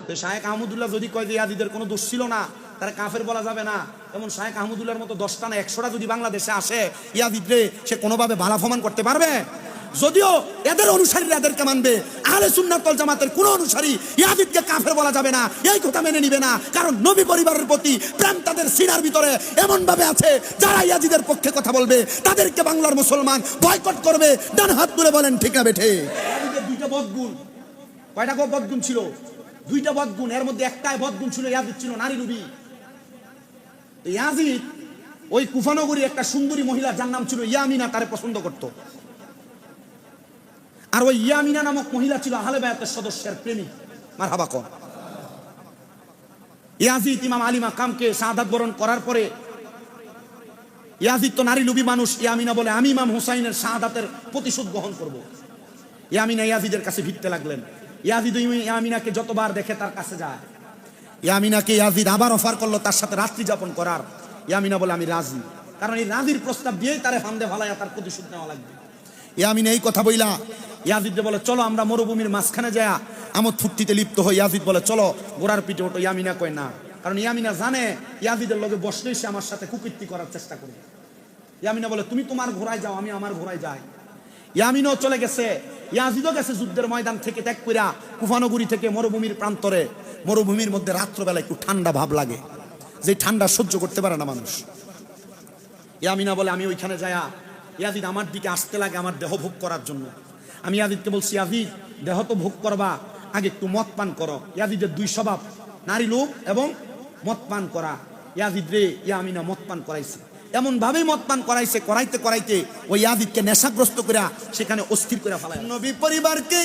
তো শায়েখ আহমদুল্লাহ যদি কয় যে ইয়াজিদের কোনো দোষ ছিল না, তারা কাফের বলা যাবে না, এমন শায়েখ আহমদুল্লাহর মতো 10টা না 100টা যদি বাংলাদেশে আসে, ইয়াজিদরে সে কোনোভাবে বালা প্রমাণ করতে পারবে? যদিও এদের অনুসারীরা এদেরকে মানবে, আহলে সুন্নাত ওয়াল জামাতের কোন অনুসারী ইয়াজিদকে কাফের বলা যাবে না, এই কথা মেনে নিবে না। কারণ নবী পরিবারের প্রতি প্রেম তাদের সিনার ভিতরে এমন ভাবে আছে, যারা ইয়াজিদের পক্ষে কথা বলবে তাদেরকে বাংলার মুসলমান বয়কট করবে। ডান হাত তুলে বলেন ঠিক না বেঠে? ইয়াজিদের দুইটা বদগুণ, কয়টা বদগুণ ছিল? দুইটা বদগুণ, এর মধ্যে একটাই বদগুণ ছিল, ইয়াজিদ ছিল নারী লোভী। ইয়াজিদ ওই কুফানগরীর একটা সুন্দরী মহিলা, যার নাম ছিল ইয়ামিনা, তারে পছন্দ করত। আর ওই ইয়ামিনা নামক মহিলা ছিল আহলে বায়াতের সদস্যের প্রেমিক। মারহাবা কোন? ইয়াজিদ ইমাম আলী মাকামকে শাহাদাত বরণ করার পরে, ইয়াজিদ তো নারী লোভী মানুষ, ইয়ামিনা বলে আমি ইমাম হুসাইনের শাহাদাতের প্রতিশোধ গ্রহণ করব। ইয়ামিনা ইয়াজিদের কাছে ভিড়তে লাগলেন। ইয়াজিদ ইয়ামিনাকে যতবার দেখে তার কাছে যায়। ইয়ামিনাকে ইয়াজিদ আবার অফার করলো তার সাথে রাত্রি যাপন করার। ইয়ামিনা বলে আমি রাজি, কারণ এই রাজির প্রস্তাব দিয়েই তারে ফান্দে ফালাইয়া তার প্রতিশোধ নেওয়া লাগবে। ইয়ামিনা এই কথা বইলা ইয়াজিদ বলে চলো আমরা মরুভূমির মাঝখানে যায় আমোদ ফুর্তিতে লিপ্ত হই। ইয়াজিদ বলে চলো ঘোড়ার পিঠে ওঠো। ইয়ামিনা কয় না, কারণ ইয়ামিনা জানে ইয়াজিদের লগে বসলেই সে আমার সাথে কুকীর্তি করার চেষ্টা করবে। ইয়ামিনা বলে তুমি তোমার ঘোড়ায় যাও, আমি আমার ঘোড়ায় যাই। ইয়ামিনও চলে গেছে, ইয়াজিদও গেছে যুদ্ধের ময়দান থেকে ত্যাগ কইরা কুফানগরী থেকে মরুভূমির প্রান্তরে। মরুভূমির মধ্যে রাত্রবেলা একটু ঠান্ডা ভাব লাগে, যে ঠান্ডা সহ্য করতে পারে না মানুষ। ইয়ামিনা বলে আমি ওইখানে যায়া, ইয়াজিদ আমার দিকে আসতে লাগে আমার দেহ ভোগ করার জন্য। আমি ইয়াজিদকে বলছি ইয়াজিদ দেহ তো ভোগ করবা, আগে একটু মদ পান করো। ইয়াজিদের দুই স্বভাব, নারী লোভ এবং মদ পান করা। ইয়াজিদ রে ইয়ামিনা মদ পান করাইছে, এমন ভাবে মদ পান করাইছে, করাইতে করাইতে ওই ইয়াজিদকে নেশাগ্রস্ত করে সেখানে অস্থির করে ফেলায়। নবী পরিবারকে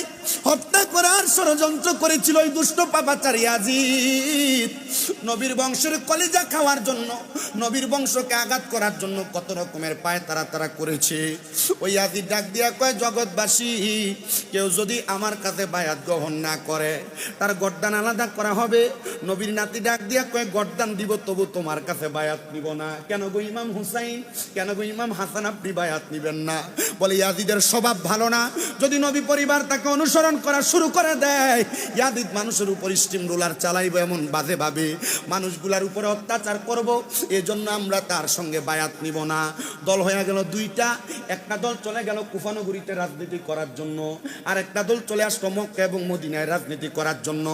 হত্যা করার ষড়যন্ত্র করেছিল ওই দুষ্ট পাপাচার ইয়াজিদ। নবীর বংশের কলিজা খাওয়ার জন্য, নবীর বংশকে আঘাত করার জন্য কত রকমের পায় তারা করেছে। ওই ইয়াজিদ ডাক দিয়া কয় জগৎবাসী, কেউ যদি আমার কাছে বায়াত গ্রহণ না করে তার গর্দান আলাদা করা হবে। নবীর নাতি ডাক দিয়া কয় গর্দান দিব, তবু তোমার কাছে বায়াত নিব না। কেন গো ইমাম হুসাইন, কেন গো ইমাম হাসান আপনি বায়াত নিবেন না? বলে ইয়াজিদের স্বভাব ভালো না, যদি নবী পরিবার তাকে অনুসরণ করা শুরু করে দেয়, ইয়াজিদ মানুষের উপর স্টিম রোলার চালাইব, এমন বাজে ভাবে মানুষগুলার উপরে অত্যাচার করব, এজন্য আমরা তার সঙ্গে বায়াত নিব না। দল হয়ে গেল দুইটা, একটা দল চলে গেল কুফানগরীতে রাজনীতি করার জন্য, আর একটা দল চলে আসলো মক্কা এবং মদিনায় রাজনীতি করার জন্য।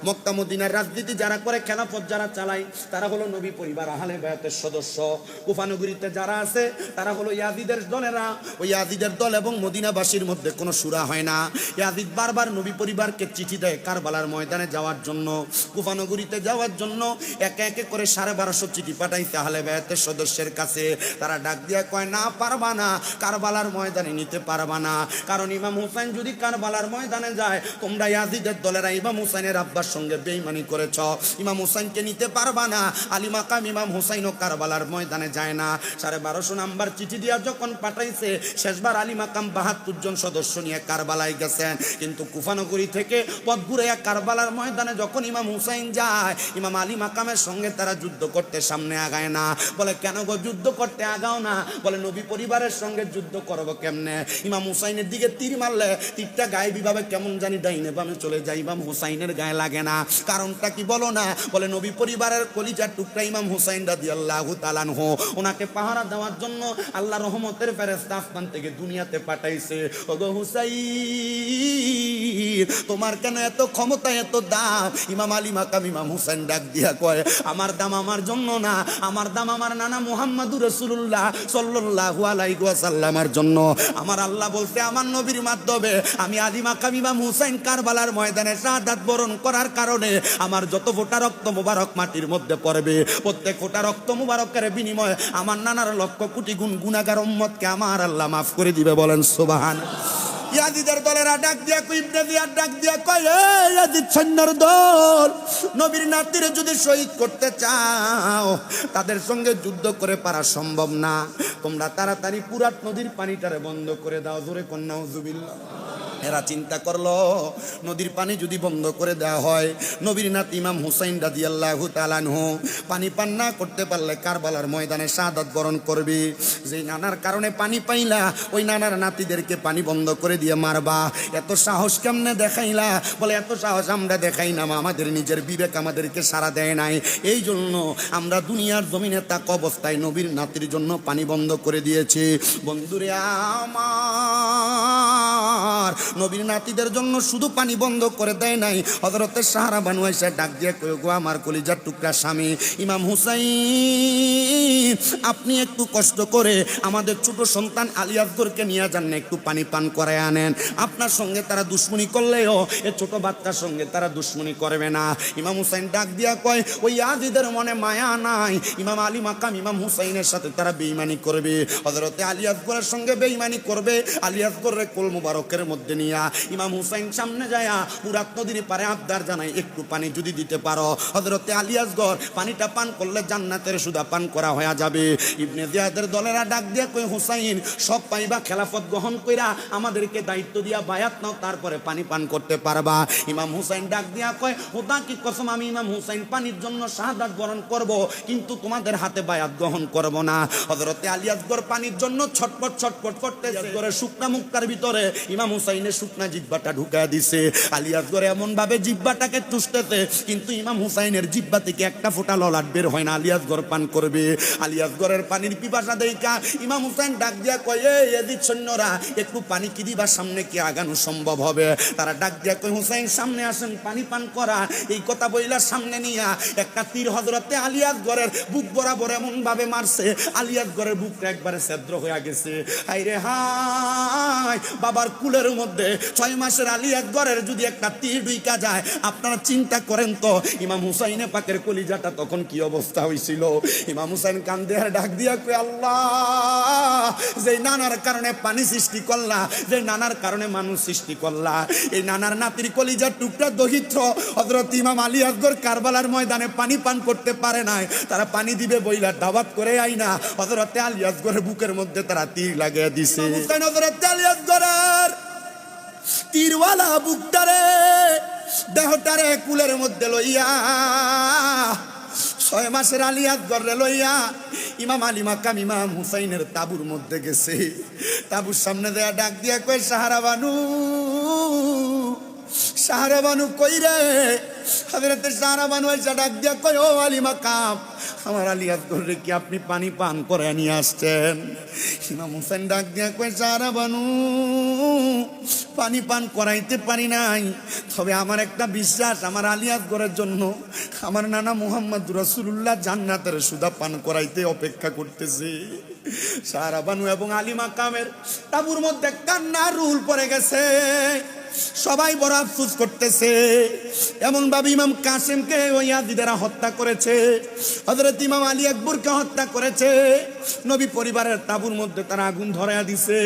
মক্কা মদিনার রাজনীতি যারা করে, খেলাফত যারা চালায়, তারা হলো নবী পরিবার আহলে বায়াতের সদস্য। কুফানগরীতে যারা আছে তারা হলো ইয়াজিদের দলেরা। ওই ইয়াজিদের দল এবং মদিনাবাসীর মধ্যে কোনো সুরা হয় না। ইয়াজিদ বারবার নবী পরিবারকে চিঠি দেয় কারবালার ময়দানে যাওয়ার জন্য, কুফানগরীতে যাওয়ার জন্য। একে একে করে 1250 চিঠি পাঠাইতে আহলে বায়াতের সদস্যের কাছে। তারা ডাক দিয়া কয় না পারবা না, কারবালার ময়দানে নিতে পারবা না, কারণ ইমাম হুসাইন যদি কারবালার ময়দানে যায়, তোমরা ইয়াজিদের দলেরা ইমাম হুসাইনের আব্বার সঙ্গে বেঈমানি করেছ, ইমাম হুসাইনকে নিতে পারবা না। আলী মাকাম ইমাম হুসাইনও কারবালার ময়দানে যায় না। 1250 নাম্বার চিঠি দিয়া যখন পাঠাইছে, শেষবার আলী মাকাম 72 জন সদস্য নিয়ে কারবালায় গেছেন। কিন্তু কুফানগরী থেকে পথ ঘুরে কারবালার ময়দানে যখন ইমাম হুসাইন যায়, ইমাম আলী মাকামের সঙ্গে তারা যুদ্ধ করতে সামনে আগায় না। বলে কেন গো যুদ্ধ করতে আগাও না? বলে নবী পরিবারের সঙ্গে যুদ্ধ করবো কেমনে? ইমাম হুসাইনের দিকে তীর মারলে তীরটা গায়ে বিভাবে কেমন জানি ডাইনে বামে চলে যায়, ইমাম হুসাইনের গায়ে লাগে না। কারণটা কি বলো না? বলে নবী পরিবারের কলিজার টুকরা ইমাম হুসাইন রাদিয়াল্লাহু তাআলা আনহু, ওনাকে পাহারা দেওয়ার জন্য আল্লাহ রহমতের ফেরেশতা আসমান থেকে দুনিয়াতে পাঠাইছে। ওগো হুসাইন, তোমার কেন এত ক্ষমতা, এত দাম? ইমাম আলী মাকাম ইমাম হুসাইন ডাক দিয়া কয়, আমার দাম আমার জন্য না, আমার দাম আমার নানা মুহাম্মাদুর রাসূলুল্লাহ সাল্লাল্লাহু আলাইহি ওয়াসাল্লামের জন্য। আমার আল্লাহ বলতে আমার নবীর মাধ্যমে আমি আলী মাকাম ইমাম হুসাইন কারবালার ময়দানে শাহাদাত বরণ করার কারণে আমার যত ফোঁটা রক্ত মুবারক মাটির মধ্যে পড়বে, প্রত্যেক ফোঁটা রক্ত মুবারকের বিনিময়ে আমার নানার লক্ষ কোটি গুণ গুনাহগার উম্মতকে আমার আল্লাহ মাফ করে দিবে। বলেন সুবহানাল্লাহ। ইয়াজিদের দলেরা ডাক দিয়া কই, ইবনে জিয়াদ ডাক দিয়া কয়, এই ইয়াজিদ সৈন্যর দল, নবীর নাতিরে যদি শহীদ করতে চাও তাদের সঙ্গে যুদ্ধ করে পারা সম্ভব না। তোমরা তাড়াতাড়ি পুরাত নদীর পানিটারে বন্ধ করে দাও। জোরে কন্যা নাউজুবিল্লাহ। এরা চিন্তা করলো নদীর পানি যদি বন্ধ করে দেওয়া হয়, নবীর নাতি ইমাম হুসাইন রাদিয়াল্লাহু তাআলা আনহু পানি পান না করতে পারলে কারবালার ময়দানে শাহাদাত বরণ করবে। যেই নানার কারণে পানি পাইলা ওই নানার নাতিদেরকে পানি বন্ধ করে দিয়ে মারবা, এত সাহস কেমনে দেখাইলা? বলে এত সাহস আমরা দেখাই না, আমাদের নিজের বিবেক আমাদেরকে সাড়া দেয় নাই, এই জন্য আমরা দুনিয়ার জমিনে তাক অবস্থায় নবীর নাতির জন্য পানি বন্ধ করে দিয়েছি। বন্ধুরে আমার, নবীর নাতিদের জন্য শুধু পানি বন্ধ করে দেয় নাই, হযরতে সাহারা বানু আয়েশা ডাক দিয়ে কই, গো আমার কলিজার টুকরা স্বামী ইমাম হুসাইন, আপনি একটু কষ্ট করে আমাদের ছোট সন্তান আলী আসগরকে নিয়ে যান না, একটু পানি পান করায় আনেন। আপনার সঙ্গে তারা দুশ্মনী করলেও এ ছোট বাচ্চার সঙ্গে তারা দুশ্মনী করবে না। ইমাম হুসাইন ডাক দিয়া কয়, ওই ইয়াজিদের মনে মায়া নাই, ইমাম আলী মাকাম ইমাম হুসাইনের সাথে তারা বেঈমানি করবে, হযরতে আলী আসগরের সঙ্গে বেঈমানি করবে। আলী আসগরের কোল মুবারকের মধ্যে নিয়া ইমাম হুসাইন সামনে যায় পুরাত নদীর পারে আবদার জানাই, একটু পানি যদি দিতে পারো। হযরতে আলী আসগর পানিটা পান করলে জান্নাতের সুদা পান করা হয়ে যাবে। ইবনে জিয়াদের দলেরা ডাক দিয়া কই, হুসাইন সব পাইবা, খেলাফত গ্রহণ কইরা আমাদেরকে দায়িত্ব দিয়া বায়াত নাও, তারপরে পানি পান করতে পারবা। ইমাম হুসাইন ডাক দিয়া কয়, খোদা কি কসম, আমি ইমাম হুসাইন পানির জন্য শাহাদাত বরণ করব, কিন্তু তোমাদের হাতে বায়াত গ্রহণ করব না। হযরতে আলী আসগর পানির জন্য ছটপট ছটপট করতে করে শুকনা মুক্তার ভিতরে ইমাম হুসাইনের শুকনা জিহ্বাটা ঢুকায় দিছে। আলী আসগর এমন ভাবে জিহ্বাটাকে চুষতেছে, কিন্তু ইমাম হুসাইনের জিহ্বা থেকে একটা ফোঁটা ললাট বের হয় না। আলী আসগর পান করবে, আলী আসগরের পানির পিপাসা দেইকা ইমাম হুসাইন ডাক দিয়া কয়, এই এদিক সৈন্যরা একটু পানি কি দিবা, সামনে কি আগানো সম্ভব হবে? তারা ডাক দিয়া কয়, হুসাইন সামনে আসেন, পানি পান করা। এই কথা বইলা সামনে নিয়া একটা তীর হযরতে আলী আসগরের বুক বরাবর এমন ভাবে মারছে, আলী আসগরের বুকটা একবারে ছিদ্র হয়ে গেছে। হায়রে হায়, বাবার কুলের মধ্যে 6 মাসের আলী আসগরের যদি একটা তীর ঢুইকা যায়, আপনারা চিন্তা করেন তো ইমাম হুসাইনে পাকের কলিজাটা তখন কি অবস্থা হইছিল। ইমাম হুসাইন কান্দে আর ডাক দিয়া কয়, আল্লাহ, যে নানার কারণে পানি সৃষ্টি করলা, যে নানার কারণে মানুষ সৃষ্টি করলা, এই নানার নাতির কলিজার টুকরা দহিত্র হযরত ইমাম আলী আসগর কারবালার ময়দানে পানি পান করতে পারে নাই, তারা পানি দিবে বইলা দাওয়াত করে আইনা হযরতে আলী আসগরের বুকের মধ্যে তারা তীর লাগিয়ে দিছে। হুসাইন হযরত আলী আসগরের তীরওয়ালা বুকটারে দেহটারে কুলের মধ্যে লইয়া 6 মাসের আলী আসগরে লইয়া ইমাম আলী মাকাম ইমাম হুসাইনের তাবুর মধ্যে গেছে। তাবুর সামনে দেয়া ডাক দিয়া কয়, সাহারা বানু, সাহারা বানু কই রে? হযরতে সাহারা বানু এসে ডাক দিয়া কয়, ও আলী মাকাম, আমার আলী আসগরে কি আপনি পানি পান করে নিয়ে আসছেন? ইমাম হুসাইন ডাক দিয়া কয়, সাহারা বানু, পানি পান করাইতে পারি নাই, তবে আমার একটা বিশ্বাস, আমার আলী আসগরের জন্য আমার নানা মুহাম্মদ রাসূলুল্লাহ জান্নাতের সুদা পান করাইতে অপেক্ষা করতেছে। সাহারা বানু এবং আলী মাকামের তাবুর মধ্যে কান্নার রুল পড়ে গেছে, সবাই বড় আফসোস করতেছে। এমন ভাবে ইমাম কাসেমকে ওই ইয়াজিদেরা হত্যা করেছে, হযরত ইমাম আলী আকবরকে হত্যা করেছে, নবী পরিবারের তাবুর মধ্যে তারা আগুন ধরায়া দিছে।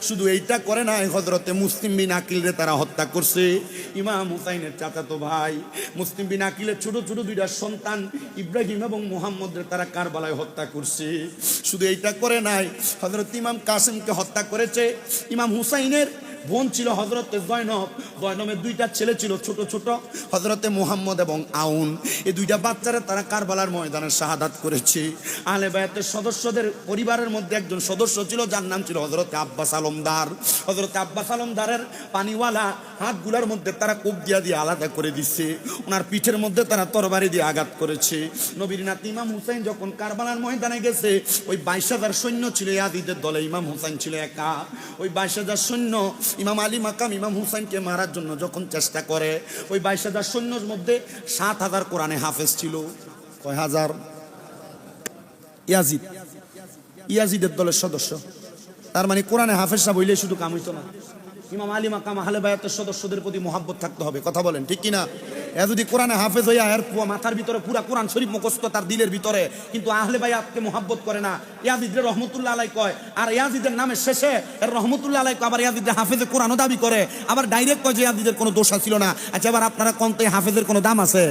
শুধু এইটা করে নাই, হযরতে মুসলিম বিন আকিলরে তারা হত্যা করছে, ইমাম হুসাইনের চাচাতো ভাই মুসলিম বিন আকিলের ছোট ছোট 2টা সন্তান ইব্রাহিম এবং মুহাম্মদরে তারা কারবালায় হত্যা করছে। শুধু এইটা করে নাই, হযরত ইমাম কাসেমকে হত্যা করেছে। ইমাম হুসাইনের বোন ছিল হযরতে জয়নব, জয়নবের 2টা ছেলে ছিল ছোট ছোট, হযরতে মুহাম্মদ এবং আউন। এই 2টা বাচ্চারা তারা কারবালার ময়দানে শাহাদাত করেছে। আহলে বায়াতের সদস্যদের পরিবারের মধ্যে একজন সদস্য ছিল, যার নাম ছিল হযরতে আব্বাস আলমদার। হযরতে আব্বাস আলমদারের পানিওয়ালা হাতগুলোর মধ্যে তারা কোপ দিয়া দিয়ে আলাদা করে দিচ্ছে, ওনার পিঠের মধ্যে তারা তরবারি দিয়ে আঘাত করেছে। নবীর নাতি ইমাম হুসাইন যখন কারবালার ময়দানে গেছে, ওই 22,000 সৈন্য ছিল ইয়াজিদের দলে, ইমাম হুসাইন ছিল একা। ওই 22,000 সৈন্য ইমাম আলী মাকাম ইমাম হুসাইনকে মারার জন্য যখন চেষ্টা করে, ওই 22,000 সৈন্যর মধ্যে 7,000 কোরআনে হাফেজ ছিল। কয় হাজার? ইয়াজিদ, ইয়াজিদের দলের সদস্য। তার মানে কোরআনে হাফেজরা বইলে শুধু কাম হইতো না, ইমাম আলী মাকাম আহলে বায়াতের সদস্যদের প্রতি মহব্বত থাকতে হবে। কথা বলেন ঠিক কিনা? এ যদি কোরআনে হাফেজ হইয়া এর মাথার ভিতরে পুরা কোরআন শরীফ মুখস্থ তার দিলের ভিতরে, কিন্তু আহলে বায়াতকে মহব্বত করে না, ইয়াজিদের রহমতুল্লাহ আলাইহি কয়, আর ইয়াজিদের নামের শেষে এর রহমতুল্লাহ আলাইহি আবার ইয়াজিদের হাফেজে কোরআনও দাবি করে, আবার ডাইরেক্ট কয় যে ইয়াজিদের কোনো দোষ ছিল না। আচ্ছা, এবার আপনারা কোন তো হাফেজের কোনো দাম আছে?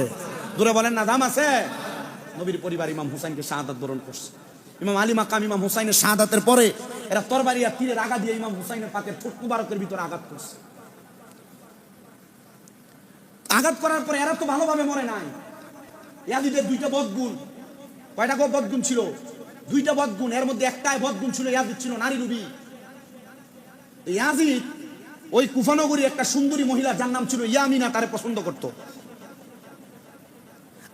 দূরে বলেন না, দাম আছে? নবীর পরিবার ইমাম হুসাইনকে শাহাদাত বরণ করছে। ইমাম আলী মাকাম ইমাম হুসাইনের শাহাদাতের পরে এরা তরবারি আর তীরের আঘাত দিয়ে ইমাম হুসাইনের পাকের ঠোঁট মুবারকের ভিতরে আঘাত করছে। আঘাত করার পরে এরা তো ভালোভাবে মরে নাই। ইয়াজিদের দুইটা বদগুণ। কয়টা বদগুণ ছিল? দুইটা বদগুণ। এর মধ্যে একটাই বদগুণ ছিল, ইয়াজিদ ছিল নারী লোভী। ইয়াজিদ ওই কুফানগরী একটা সুন্দরী মহিলা যার নাম ছিল ইয়ামিনা, তারে পছন্দ করত।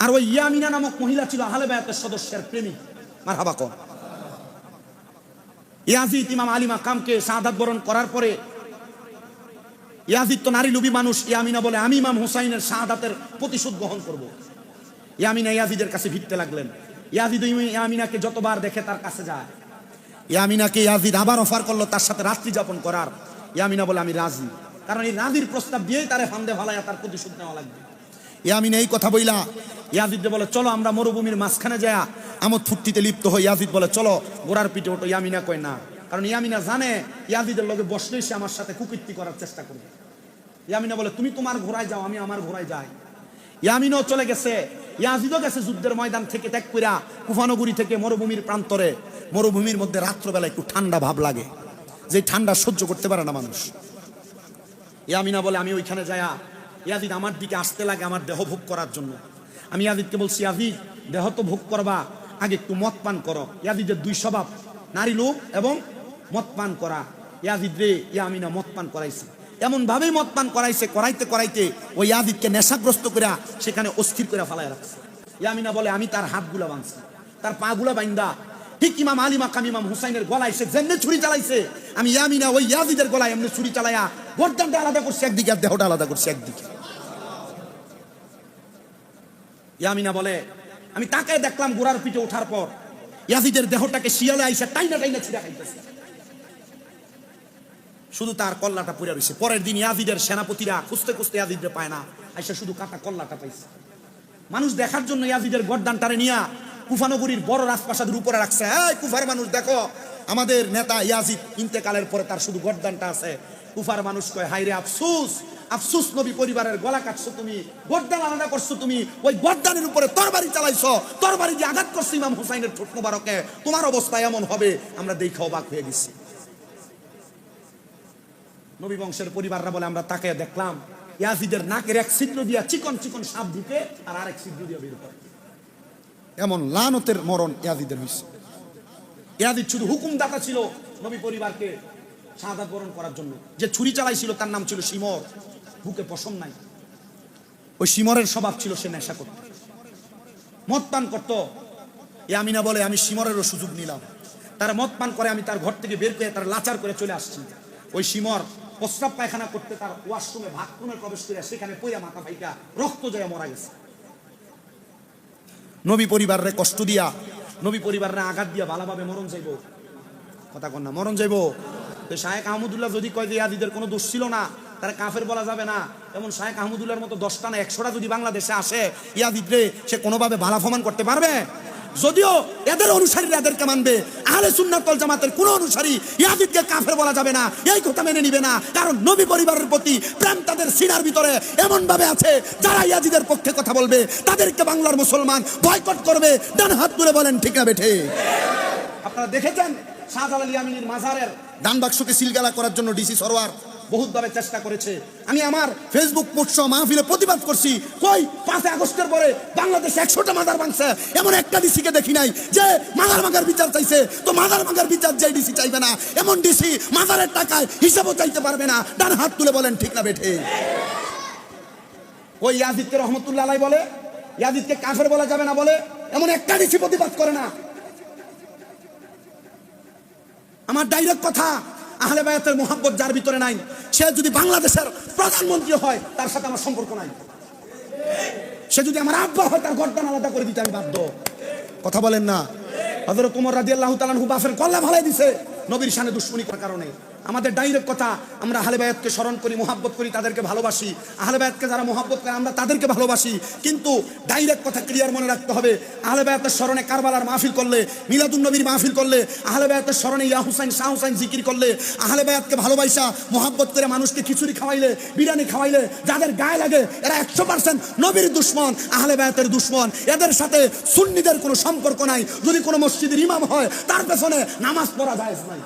আর ওই ইয়ামিনা নামক মহিলা ছিল আহলে বায়াতের সদস্যের প্রেমিক। মারহাবা কর। ইয়াজিদ ইমাম আলী মাকামকে শাহাদাত বরণ করার পরে, ইয়াজিদ তো নারী লোভী মানুষ, ইয়ামিনা বলে আমি ইমাম হুসাইনের শাহাদাতের প্রতিশোধ গ্রহণ করব। ইয়ামিনা ইয়াজিদের কাছে ভিড়তে লাগলেন। ইয়াজিদ ইয়ামিনাকে যতবার দেখে তার কাছে যায়। ইয়ামিনাকে ইয়াজিদ আবার অফার করলো তার সাথে রাত্রি যাপন করার। ইয়ামিনা বলে আমি রাজি, কারণ এই রাজির প্রস্তাব দিয়েই তারে ফান্দে ভালাইয়া তার প্রতিশোধ নেওয়া লাগবে। ইয়ামিনা এই কথা বইলা ইয়াজিদ বলে চলো আমরা মরুভূমির মাঝখানে যায় আমোদ ফুর্তিতে লিপ্ত হই। ইয়াজিদ বলে চলো গোড়ার পিঠে ওঠো। ইয়ামিনা কয় না, কারণ ইয়ামিনা জানে ইয়াজিদের লগে বসলেই সে আমার সাথে কুকীর্তি করার চেষ্টা করবে। ইয়ামিনা বলে তুমি তোমার ঘোড়ায় যাও, আমি আমার ঘোড়ায় যাই। ইয়ামিনও চলে গেছে, ইয়াজিদও গেছে যুদ্ধের ময়দান থেকে ত্যাগ কইরা কুফানগরী থেকে মরুভূমির প্রান্তরে। মরুভূমির মধ্যে রাত্রবেলা একটু ঠান্ডা ভাব লাগে, যে ঠান্ডা সহ্য করতে পারে না মানুষ। ইয়ামিনা বলে আমি ওইখানে যায়া, ইয়াজিদ আমার দিকে আসতে লাগে আমার দেহ ভোগ করার জন্য। আমি ইয়াজিদকে বলছি ইয়াজিদ দেহ তো ভোগ করবা, আগে একটু মদ পান করো। ইয়াজিদের দুই স্বভাব, নারী লোভ এবং মদ পান করা। ইয়াজিদ রে ইয়ামিনা মদ পান করাইছে, এমন ভাবেই মদ পান করাইছে, করাইতে করাইতে ওই ইয়াজিদকে নেশাগ্রস্ত করে সেখানে অস্থির করে ফেলায় রাখছে। ইয়ামিনা বলে আমি তার হাতগুলা বাঁধছি, তার পা গুলা বাইন্দা ঠিক ইমাম আলী মাকাম ইমাম হুসাইনের গলায় সে যেমনি ছুরি চালাইছে, আমি ইয়ামিনা ওই ইয়াজিদের গলায় এমনি ছুরি চালাইয়া গর্দানটা আলাদা করছে একদিকে আর দেহটা আলাদা করছে একদিকে। ইয়ামিনা বলে আমি তাকে দেখলাম গোড়ার পিঠে ওঠার পর ইয়াজিদের দেহটাকে শিয়ালে আইসা টাইনা টাইনা ছিঁড়া খাইতেছে, শুধু তার কল্লাটা পুড়ে রয়েছে। পরের দিন ইয়াজিদের সেনাপতিরা খুঁজতে খুঁজতে ইয়াজিদরে পায় না, আইসা শুধু কাটা কল্লাটা পাইছে। মানুষ দেখার জন্য ইয়াজিদের গর্দানটারে নিয়া কুফানগরীর বড় রাজপ্রাসাদের উপরে রাখছে। এই কুফার মানুষ দেখো, আমাদের নেতা ইয়াজিদ ইন্তেকালের পরে তার শুধু গর্দানটা আছে। কুফার মানুষ কয় হায় রে আফসোস, আফসোস নবী পরিবারের গলা কাটছো তুমি, গর্দান আলাদা করছো তুমি, ওই গর্দানের উপরে তরবারি চালাইছো, তরবারি দিয়ে আঘাত করছো ইমাম হুসাইনের ঠোঁট মোবারকে, তোমার অবস্থা এমন হবে আমরা দেখে অবাক হয়ে গেছি। নবী বংশের পরিবাররা বলে আমরা তাকে দেখলাম ইয়াজিদের নাকের এক ছিদ্র দিয়া চিকন চিকন সাপ ঢুকে আর আরেক ছিদ্র দিয়া বের করে। এমন লানতের মরণ ইয়াজিদের হইছে। ইয়াজিদ শুধু হুকুমদাতা ছিল নবী পরিবারকে শাহাদাত বরণ করার জন্য। যে ছুরি চালাইছিল তার নাম ছিল শিমর, বুকে পশম নাই। ওই শিমরের স্বভাব ছিল সে নেশা করত, মদ পান করত। ইয়ামিনা বলে আমি শিমরেরও সুযোগ নিলাম, তার মদ পান করে আমি তার ঘর থেকে বের করে তার লাচার করে চলে আসছি। ওই শিমর প্রস্রাব পায়খানা করতে তার ওয়াশরুমে বাথরুমে প্রবেশ করে সেখানে পইয়া মাথা ফাইকা রক্ত জয়া মারা গেছে। নবী পরিবারে কষ্ট দিয়া, নবী পরিবারে আঘাত দিয়া ভালোভাবে মরণ যাইব, কথা কন না মরণ যাইব। তো শায়েখ আহমদুল্লাহ যদি কয় যে ইয়াজিদের কোনো দোষ ছিল না, তারা কাফের বলা যাবে না। এমন শায়েখ আহমদুল্লাহর মতো 10টা না 100টা যদি বাংলাদেশে আসে, ইয়াজিদরে সে কোনোভাবে ভালো প্রমাণ করতে পারবে? যদিও এদের অনুসারীরা এদেরকে মানবে, আহলে সুন্নাত ওয়াল জামাতের কোন অনুসারী ইয়াজিদকে কাফের বলা যাবে না, এই কথা মেনে নিবে না। কারণ নবী পরিবারের প্রতি প্রেম তাদের সিনার ভিতরে এমন ভাবে আছে, যারা ইয়াজিদের পক্ষে কথা বলবে তাদেরকে বাংলার মুসলমান বয়কট করবে। ডান হাত তুলে বলেন ঠিক না বেঠে? আপনারা দেখেছেন শাহজালাল ইয়ামিনীর মাজারের দান বাক্সকে সিলগালা করার জন্য ডিসি সরওয়ার বহুতভাবে চেষ্টা করেছে। আমি আমার ফেসবুক পোস্ট মাহফিলে প্রতিবাদ করছি, কই 5 আগস্টের পরে বাংলাদেশে 100টা মাজার ভাঙছে, এমন একটা ডিসিকে দেখি নাই যে মাজার ভাঙার বিচার চাইছে। তো মাজার ভাঙার বিচার যে ডিসি চাইবে না, এমন ডিসি মাজারের টাকায় হিসাবও চাইতে পারবে না। ডান হাত তুলে বলেন ঠিক না বেঠে? ওই ইয়াজিদকে রহমতুল্লাহ আলাইহি বলে ইয়াজিদকে কাফের বলা যাবে না বলে, এমন একটা ডিসি প্রতিবাদ করে না। আমার ডাইরেক্ট কথা, আহলে বায়াতের মোহাব্বত যার ভিতরে নাই, সে যদি বাংলাদেশের প্রধানমন্ত্রী হয় তার সাথে আমার সম্পর্ক নাই। সে যদি আমার আব্বা হয় তার গর্দান আলাদা করে দিতে আমি বাধ্য। কথা বলেন না? হযরত ওমর রাদিয়াল্লাহু তাআলা আনহু বাফের কল্লা ভালাই দিছে নবীর শানে দুশমনি করার কারণে। আমাদের ডাইরেক্ট কথা, আমরা আহলে বায়াতকে স্মরণ করি, মোহাব্বত করি, তাদেরকে ভালোবাসি। আহলে বায়াতকে যারা মোহাব্বত করে আমরা তাদেরকে ভালোবাসি। কিন্তু ডাইরেক্ট কথা ক্লিয়ার মনে রাখতে হবে, আহলে বায়াতের স্মরণে কারবালার মাহফিল করলে, মিলাদুন নবীর মাহফিল করলে, আহলে বায়াতের স্মরণে ইয়া হুসাইন শাহ হুসাইন জিকির করলে, আহলে বায়াতকে ভালোবাসা মোহাব্বত করে মানুষকে খিচুড়ি খাওয়াইলে, বিরিয়ানি খাওয়াইলে যাদের গায়ে লাগে এরা 100% নবীর দুশমন, আহলে বায়াতের দুশমন। এদের সাথে সুন্নিদের কোনো সম্পর্ক নাই। যদি কোনো মসজিদের ইমাম হয় তার পেছনে নামাজ পড়া জায়েজ নাই।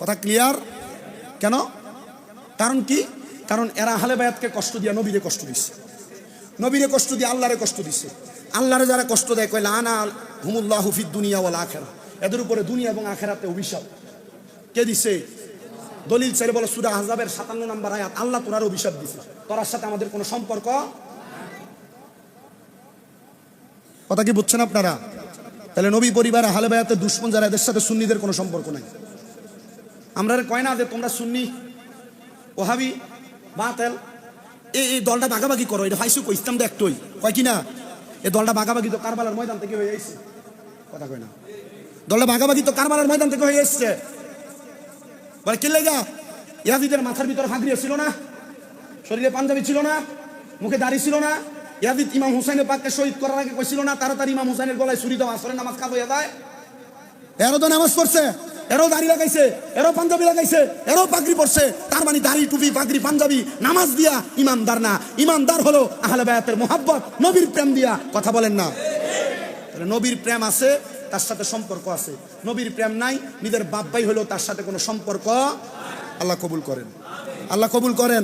কথা ক্লিয়ার? কেন? কারণ কি? কারণ এরা আহলে বায়াতকে কষ্ট দিয়া নবীরে কষ্ট দিচ্ছে, নবীরে কষ্ট দিয়ে আল্লাহরে কষ্ট দিচ্ছে। আল্লাহরে যারা কষ্ট দেয় কয় লানা হুমুল্লাহু ফিদ দুনিয়া ওয়াল আখিরা, এদের উপরে দুনিয়া এবং আখিরাতে অভিশাপ। কে দিছে? দলিল ছেড়ে বলে সূরা আহজাবের 57 নম্বর আয়াত, আল্লাহ তোরার অভিশাপ দিছে, তোরার সাথে আমাদের কোনো সম্পর্ক। কথা কি বুঝছেন আপনারা? তাহলে নবী পরিবার আহলে বায়াতের দুশমন যারা, এদের সাথে সুন্নিদের কোনো সম্পর্ক নাই। আমরা কয় না যে তোমরা সুন্নি ওহাবি বাতেল এই দলটা ভাগাভাগি করো, এটা ফাইসু কই ইসলাম একটই কয় কি না, এই দলটা ভাগাভাগি তো কারবালার ময়দান থেকে হয়ে এসেছে। কথা কয় না, দলটা ভাগাভাগি তো কারবালার ময়দান থেকে হয়ে এসছে। বলে কি লেগা? ইয়াজিদের মাথার ভিতরে ফাঁকরি ছিল না, শরীরে পাঞ্জাবি ছিল না, মুখে দাড়ি ছিল না। ইয়াজিদ ইমাম হুসাইনের পাককে শহীদ করার আগে কইছিল না তাড়াতাড়ি ইমাম হুসাইনের গলায় ছুরি দাও, আসরের নামাজ কাজ হয়ে যায়। এরও তো নামাজ পড়ছে, এরও দাড়ি লাগাইছে, এরও পাঞ্জাবি লাগাইছে, এরও পাগড়ি পড়ছে। তার মানে দাড়ি টুপি পাগড়ি পাঞ্জাবি নামাজ দিয়া ইমানদার না। ইমানদার হলো আহলে বায়াতের মোহাব্বত, নবীর প্রেম দিয়া। কথা বলেন না? তাহলে নবীর প্রেম আছে, তার সাথে সম্পর্ক আছে। নবীর প্রেম নাই, নিজের বাপ ভাই হলো, তার সাথে কোনো সম্পর্ক। আল্লাহ কবুল করেন, আল্লাহ কবুল করেন।